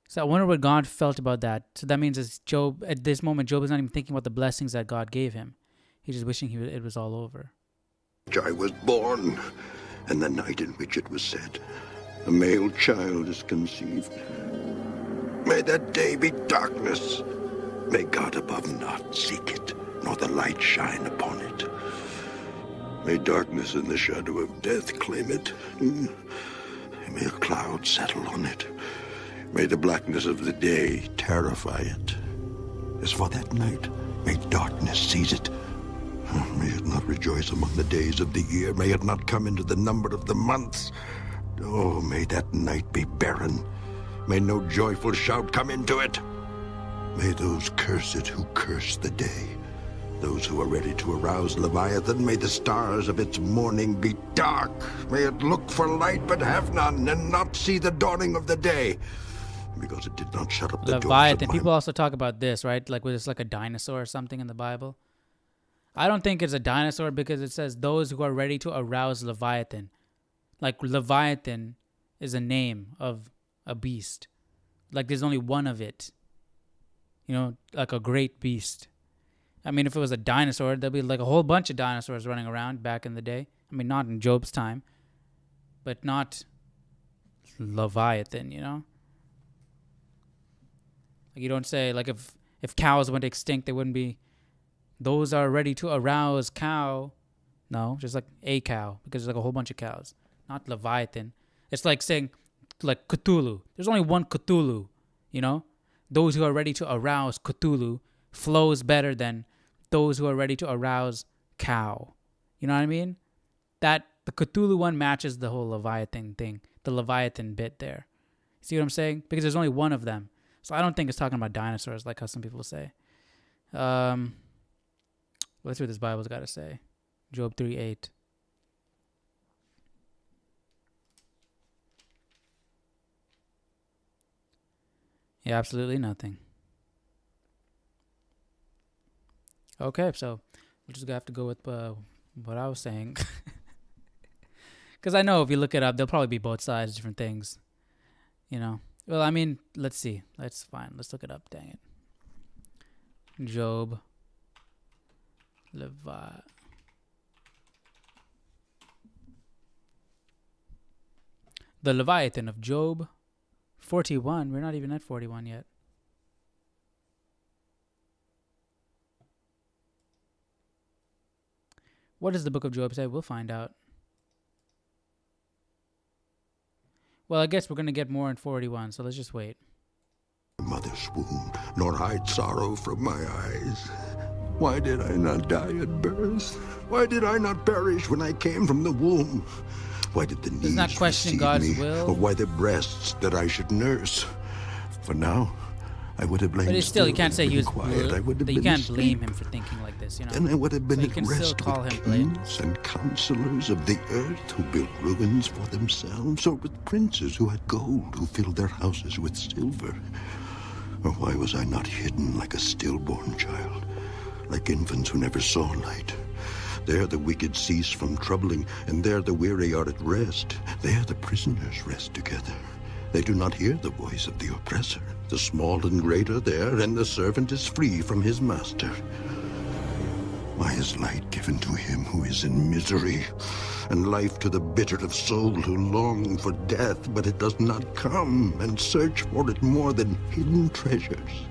A: So I wonder what God felt about that. So that means at this moment, Job is not even thinking about the blessings that God gave him. He's just wishing it was all over.
C: I was born, and the night in which it was said, a male child is conceived. May that day be darkness. May God above not seek it, nor the light shine upon it. May darkness and the shadow of death claim it. May a cloud settle on it. May the blackness of the day terrify it. As for that night, may darkness seize it. May it not rejoice among the days of the year. May it not come into the number of the months. Oh, may that night be barren. May no joyful shout come into it. May those curse it who curse the day. Those who are ready to arouse Leviathan, may the stars of its morning be dark. May it look for light but have none, and not see the dawning of the day. Because it did not shut up the doors of
A: Leviathan.
C: my...
A: People also talk about this, right? Like, was this like a dinosaur or something in the Bible? I don't think it's a dinosaur because it says those who are ready to arouse Leviathan. Like, Leviathan is a name of a beast. Like, there's only one of it. Like a great beast. I mean, if it was a dinosaur, there'd be like a whole bunch of dinosaurs running around back in the day. I mean, not in Job's time, but not Leviathan, Like, you don't say, like, if cows went extinct, they wouldn't be, those are ready to arouse cow. No, just like a cow, because there's like a whole bunch of cows. Not Leviathan. It's like saying, like, Cthulhu. There's only one Cthulhu, Those who are ready to arouse Cthulhu flows better than those who are ready to arouse cow. You know what I mean? That the Cthulhu one matches the whole Leviathan thing, the Leviathan bit there. See what I'm saying? Because there's only one of them. So I don't think it's talking about dinosaurs like how some people say. Let's see what this Bible's got to say. Job 3:8. Yeah, absolutely nothing. Okay, so we're just going to have to go with what I was saying. Because I know if you look it up, there'll probably be both sides, different things. You know? Well, I mean, let's see. Let's look it up. Dang it. Job. The Leviathan of Job 41. We're not even at 41 yet. What does the book of Job say? We'll find out. Well, I guess we're going to get more in 41, so let's just wait.
C: Mother's womb, nor hide sorrow from my eyes. Why did I not die at birth? Why did I not perish when I came from the womb? Why did the knees
A: not questioning
C: receive
A: God's
C: me,
A: will.
C: or why the breasts that I should nurse? For now, I would have lain
A: But it's still, you can't say he was
C: quiet. I would have
A: you
C: been
A: can't blame
C: asleep.
A: him for thinking like this, you know.
C: Then I would have been
A: So you
C: at
A: can still
C: rest
A: call
C: with
A: him blameless.
C: kings and counselors of the earth who built ruins for themselves, or with princes who had gold, who filled their houses with silver. Or why was I not hidden like a stillborn child, like infants who never saw light? There the wicked cease from troubling, and there the weary are at rest. There the prisoners rest together. They do not hear the voice of the oppressor. The small and great are there, and the servant is free from his master. Why is light given to him who is in misery, and life to the bitter of soul who long for death, but it does not come, and search for it more than hidden treasures?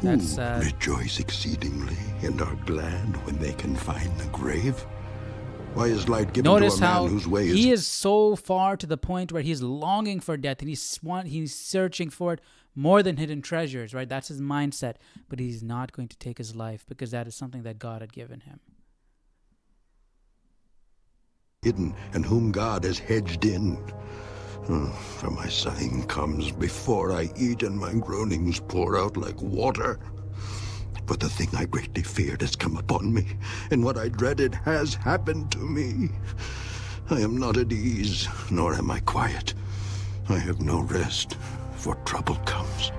A: That's
C: Who rejoice exceedingly and are glad when they can find the grave? Why is light given
A: Notice
C: to a
A: how
C: man whose way
A: he is so far to the point where he's longing for death and he's searching for it more than hidden treasures, right? That's his mindset. But he's not going to take his life because that is something that God had given him.
C: hidden and whom God has hedged in? For my sighing comes before I eat, and my groanings pour out like water. For the thing I greatly feared has come upon me, and what I dreaded has happened to me. I am not at ease, nor am I quiet. I have no rest, for trouble comes.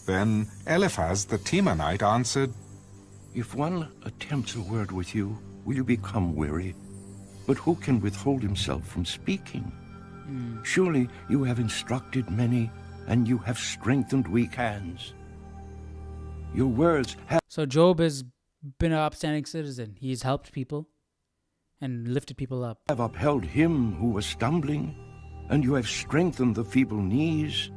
B: Then Eliphaz the Temanite answered,
J: If one attempts a word with you, will you become weary? But who can withhold himself from speaking? Surely you have instructed many, and you have strengthened weak hands. Your words have...
A: So Job has been an upstanding citizen. He's helped people and lifted people up.
J: have upheld him who was stumbling, and you have strengthened the feeble knees.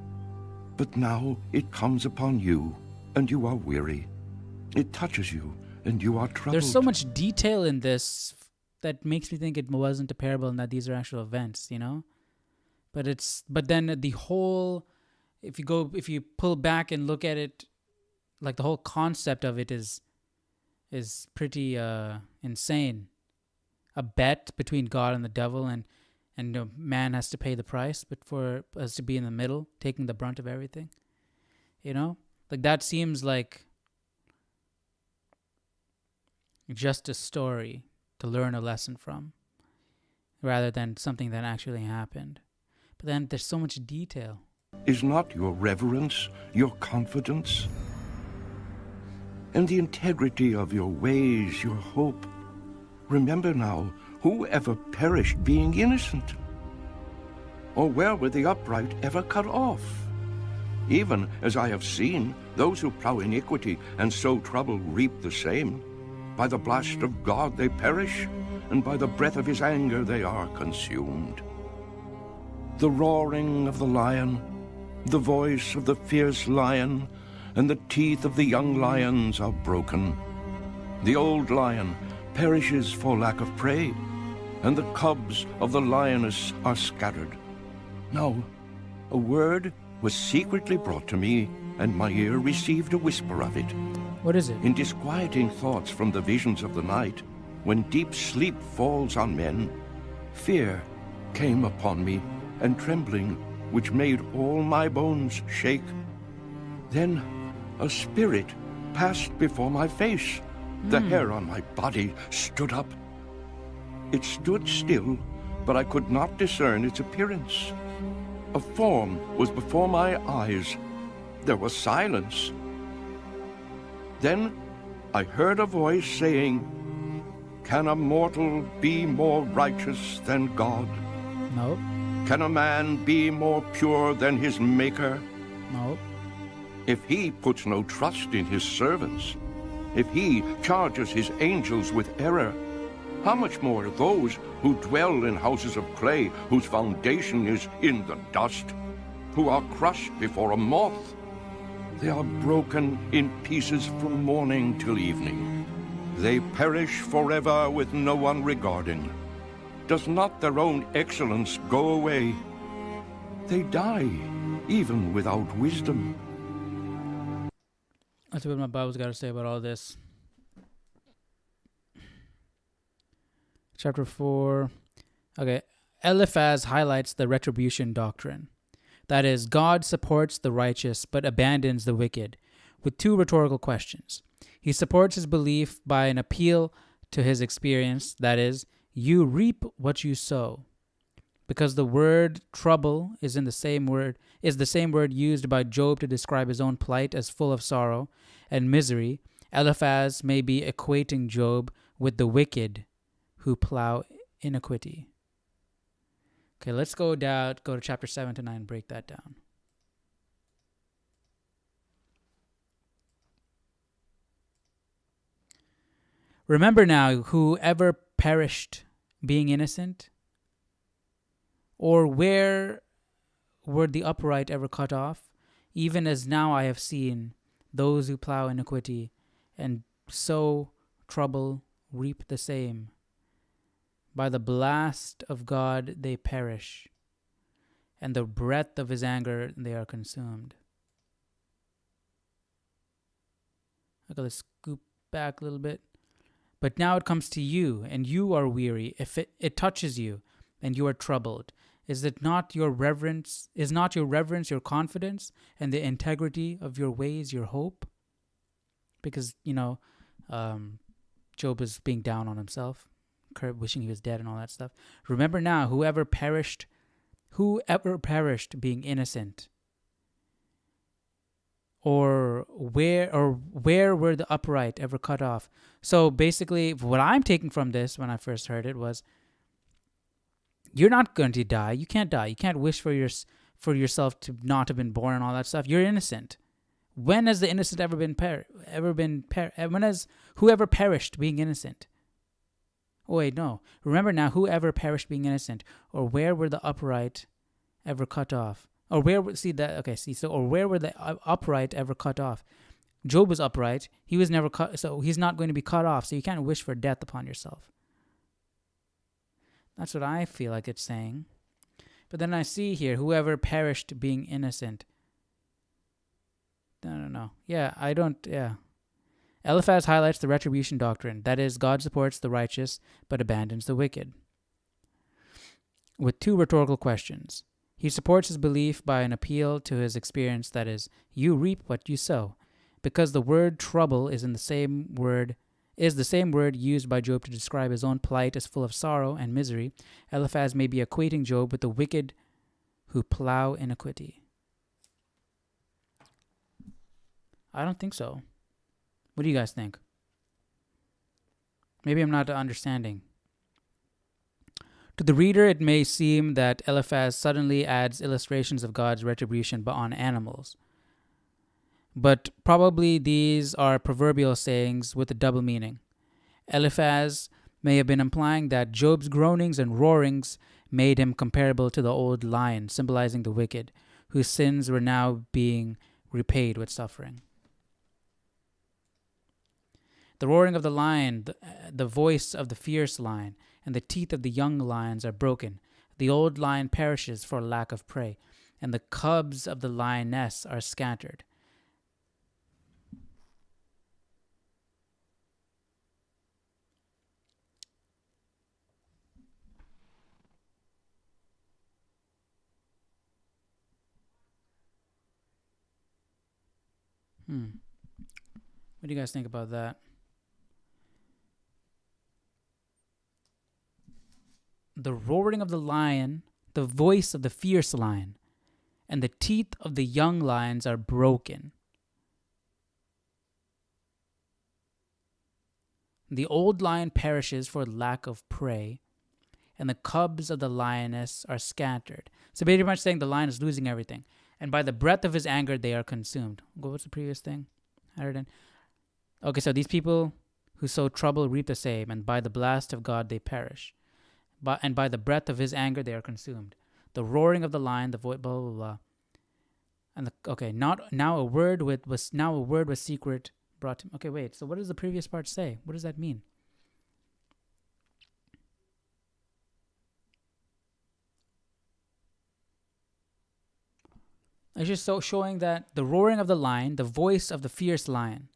J: But now it comes upon you, and you are weary. It touches you, and you are troubled.
A: There's so much detail in this that makes me think it wasn't a parable and that these are actual events, you know? But then the whole, if you pull back and look at it, like the whole concept of it is pretty insane. A bet between God and the devil, and man has to pay the price, but for us to be in the middle, taking the brunt of everything, you know, like that seems like just a story to learn a lesson from, rather than something that actually happened. But then there's so much detail.
J: Is not your reverence, your confidence, and the integrity of your ways your hope? Remember now, who ever perished being innocent? Or where were the upright ever cut off? Even as I have seen, those who plow iniquity and sow trouble reap the same. By the blast of God they perish, and by the breath of his anger they are consumed. The roaring of the lion, the voice of the fierce lion, and the teeth of the young lions are broken. The old lion perishes for lack of prey, and the cubs of the lioness are scattered. Now, a word was secretly brought to me, and my ear received a whisper of it.
A: What is it?
J: In disquieting thoughts from the visions of the night, when deep sleep falls on men, fear came upon me, and trembling, which made all my bones shake. Then a spirit passed before my face. The hair on my body stood up. It stood still, but I could not discern its appearance. A form was before my eyes. There was silence. Then I heard a voice saying, "Can a mortal be more righteous than God?
A: No.
J: Can a man be more pure than his Maker?
A: No.
J: If he puts no trust in his servants, if he charges his angels with error, how much more those who dwell in houses of clay, whose foundation is in the dust, who are crushed before a moth? They are broken in pieces from morning till evening. They perish forever with no one regarding. Does not their own excellence go away? They die even without wisdom."
A: That's what my Bible's got to say about all this. Chapter 4. Okay. Eliphaz highlights the retribution doctrine. That is, God supports the righteous but abandons the wicked, with two rhetorical questions. He supports his belief by an appeal to his experience. That is, you reap what you sow. Because the word trouble is the same word used by Job to describe his own plight as full of sorrow and misery, Eliphaz may be equating Job with the wicked who plow iniquity. Okay, let's go to chapter 7 to 9 and break that down. Remember now, whoever perished being innocent, or where were the upright ever cut off? Even as now I have seen those who plow iniquity and sow trouble reap the same. By the blast of God they perish, and the breath of his anger they are consumed. Okay, let's scoop back a little bit. But now it comes to you, and you are weary. If it touches you, and you are troubled, is not your reverence your confidence, and the integrity of your ways your hope? Because, Job is being down on himself, wishing he was dead and all that stuff. Remember now, whoever perished being innocent, or where were the upright ever cut off? So basically, what I'm taking from this when I first heard it was, you're not going to die. You can't die. You can't wish for yourself to not have been born and all that stuff. You're innocent. When has the innocent when has whoever perished being innocent? Oh wait, no. Remember now, whoever perished being innocent, or where were the upright ever cut off? Or where were the upright ever cut off? Job was upright. He was never cut, so he's not going to be cut off. So you can't wish for death upon yourself. That's what I feel like it's saying. But then I see here, whoever perished being innocent. No. Eliphaz highlights the retribution doctrine. That is, God supports the righteous but abandons the wicked. With two rhetorical questions. He supports his belief by an appeal to his experience. That is, you reap what you sow. Because the word trouble is the same word used by Job to describe his own plight as full of sorrow and misery, Eliphaz may be equating Job with the wicked who plow iniquity. I don't think so. What do you guys think? Maybe I'm not understanding. To the reader, it may seem that Eliphaz suddenly adds illustrations of God's retribution on animals. But probably these are proverbial sayings with a double meaning. Eliphaz may have been implying that Job's groanings and roarings made him comparable to the old lion, symbolizing the wicked, whose sins were now being repaid with suffering. The roaring of the lion, the voice of the fierce lion, and the teeth of the young lions are broken. The old lion perishes for lack of prey, and the cubs of the lioness are scattered. What do you guys think about that? The roaring of the lion, the voice of the fierce lion, and the teeth of the young lions are broken. The old lion perishes for lack of prey, and the cubs of the lioness are scattered. So pretty much saying the lion is losing everything. And by the breath of his anger, they are consumed. What's the previous thing? Okay, so these people who sow trouble reap the same, and by the blast of God they perish. And by the breath of his anger they are consumed. The roaring of the lion, the voice, blah blah blah. And now a word was secret brought to. Okay, wait. So what does the previous part say? What does that mean? It's just so showing that the roaring of the lion, the voice of the fierce lion,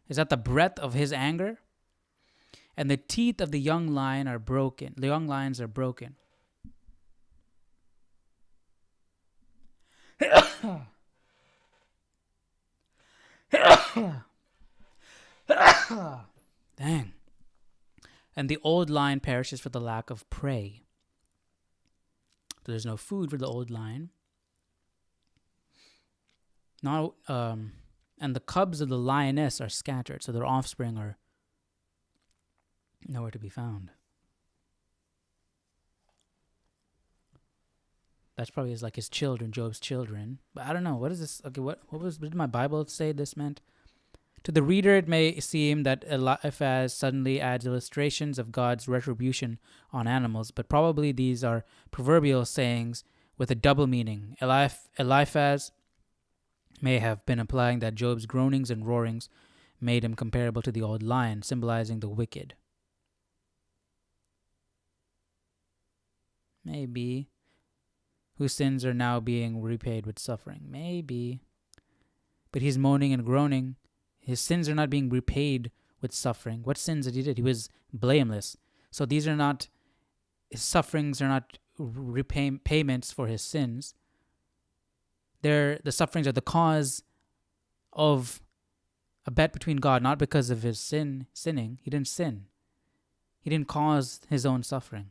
A: is that the breath of his anger, and the teeth of the young lion are broken. The young lions are broken. Dang. And the old lion perishes for the lack of prey. So there's no food for the old lion. Now, and the cubs of the lioness are scattered, so their offspring are nowhere to be found. That's probably his children, Job's children. But I don't know. What is this? Okay, what did my Bible say this meant? To the reader, it may seem that Eliphaz suddenly adds illustrations of God's retribution on animals, but probably these are proverbial sayings with a double meaning. Eliphaz may have been implying that Job's groanings and roarings made him comparable to the old lion, symbolizing the wicked. Maybe. Whose sins are now being repaid with suffering. Maybe. But he's moaning and groaning. His sins are not being repaid with suffering. What sins did he do? He was blameless. So these are not, his sufferings are not payments for his sins. The sufferings are the cause of a bet between God, not because of his sinning. He didn't sin. He didn't cause his own suffering.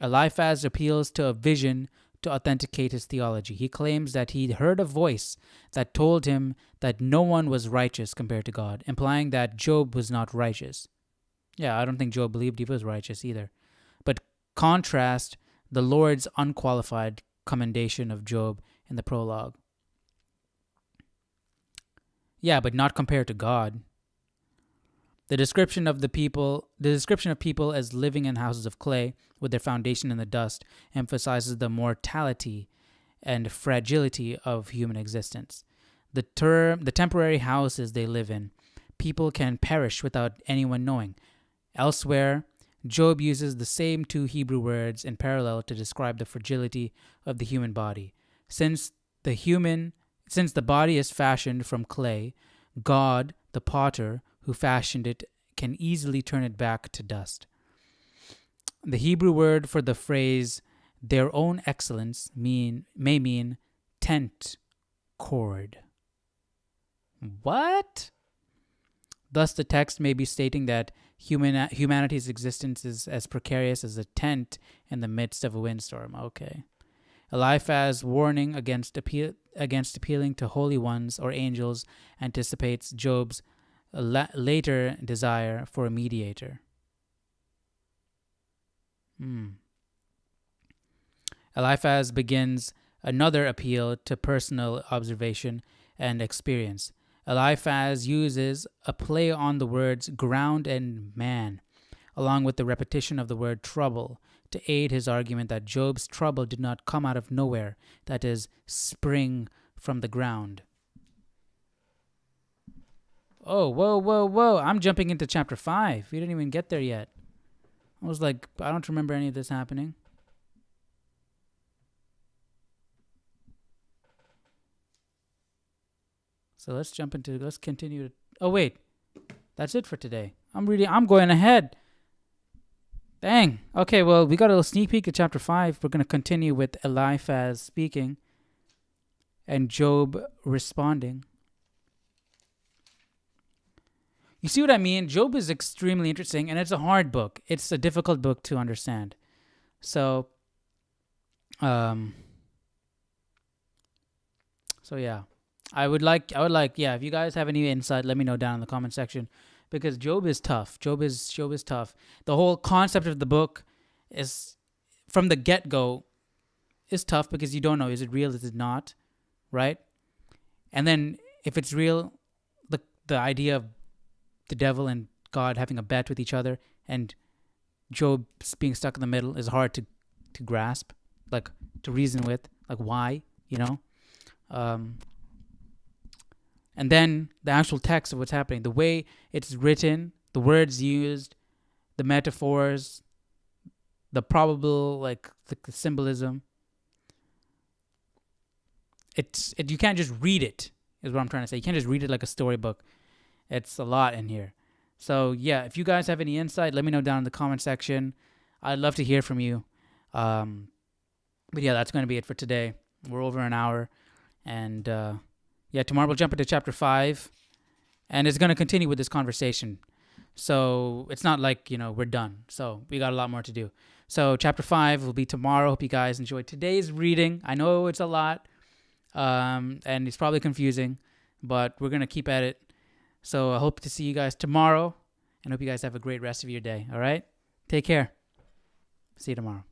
A: Eliphaz appeals to a vision to authenticate his theology. He claims that he heard a voice that told him that no one was righteous compared to God, implying that Job was not righteous. Yeah, I don't think Job believed he was righteous either. But contrast the Lord's unqualified commendation of Job in the prologue. Yeah, but not compared to God. The description of people as living in houses of clay with their foundation in the dust emphasizes the mortality and fragility of human existence. The temporary houses they live in, people can perish without anyone knowing. Elsewhere, Job uses the same two Hebrew words in parallel to describe the fragility of the human body. Since the body is fashioned from clay, God, the potter who fashioned it, can easily turn it back to dust. The Hebrew word for the phrase "their own excellence" may mean tent cord. What? Thus, the text may be stating that humanity's existence is as precarious as a tent in the midst of a windstorm. Okay. Eliphaz's warning against appealing to holy ones or angels anticipates Job's later desire for a mediator. Eliphaz begins another appeal to personal observation and experience. Eliphaz uses a play on the words ground and man, along with the repetition of the word trouble, to aid his argument that Job's trouble did not come out of nowhere, that is, spring from the ground. Oh, whoa. I'm jumping into chapter 5. We didn't even get there yet. I was like, I don't remember any of this happening. So let's continue. Oh, wait. That's it for today. I'm going ahead. Dang. Okay, well, we got a little sneak peek at chapter 5. We're going to continue with Eliphaz speaking and Job responding. You see what I mean? Job is extremely interesting, and it's a hard book. It's a difficult book to understand. So yeah. I would like, if you guys have any insight, let me know down in the comment section, because Job is tough. Job is tough. The whole concept of the book is, from the get-go, is tough because you don't know, is it real, is it not, right? And then if it's real, the idea of the devil and God having a bet with each other and Job being stuck in the middle is hard to grasp, like to reason with, like why, you know? And then the actual text of what's happening, the way it's written, the words used, the metaphors, the probable, like the symbolism. You can't just read it, is what I'm trying to say. You can't just read it like a storybook. It's a lot in here. So yeah, if you guys have any insight, let me know down in the comment section. I'd love to hear from you. But yeah, that's going to be it for today. We're over an hour. And yeah, tomorrow we'll jump into chapter 5. And it's going to continue with this conversation. So it's not like, we're done. So we got a lot more to do. So chapter 5 will be tomorrow. Hope you guys enjoyed today's reading. I know it's a lot. And it's probably confusing. But we're going to keep at it. So I hope to see you guys tomorrow. And hope you guys have a great rest of your day. All right? Take care. See you tomorrow.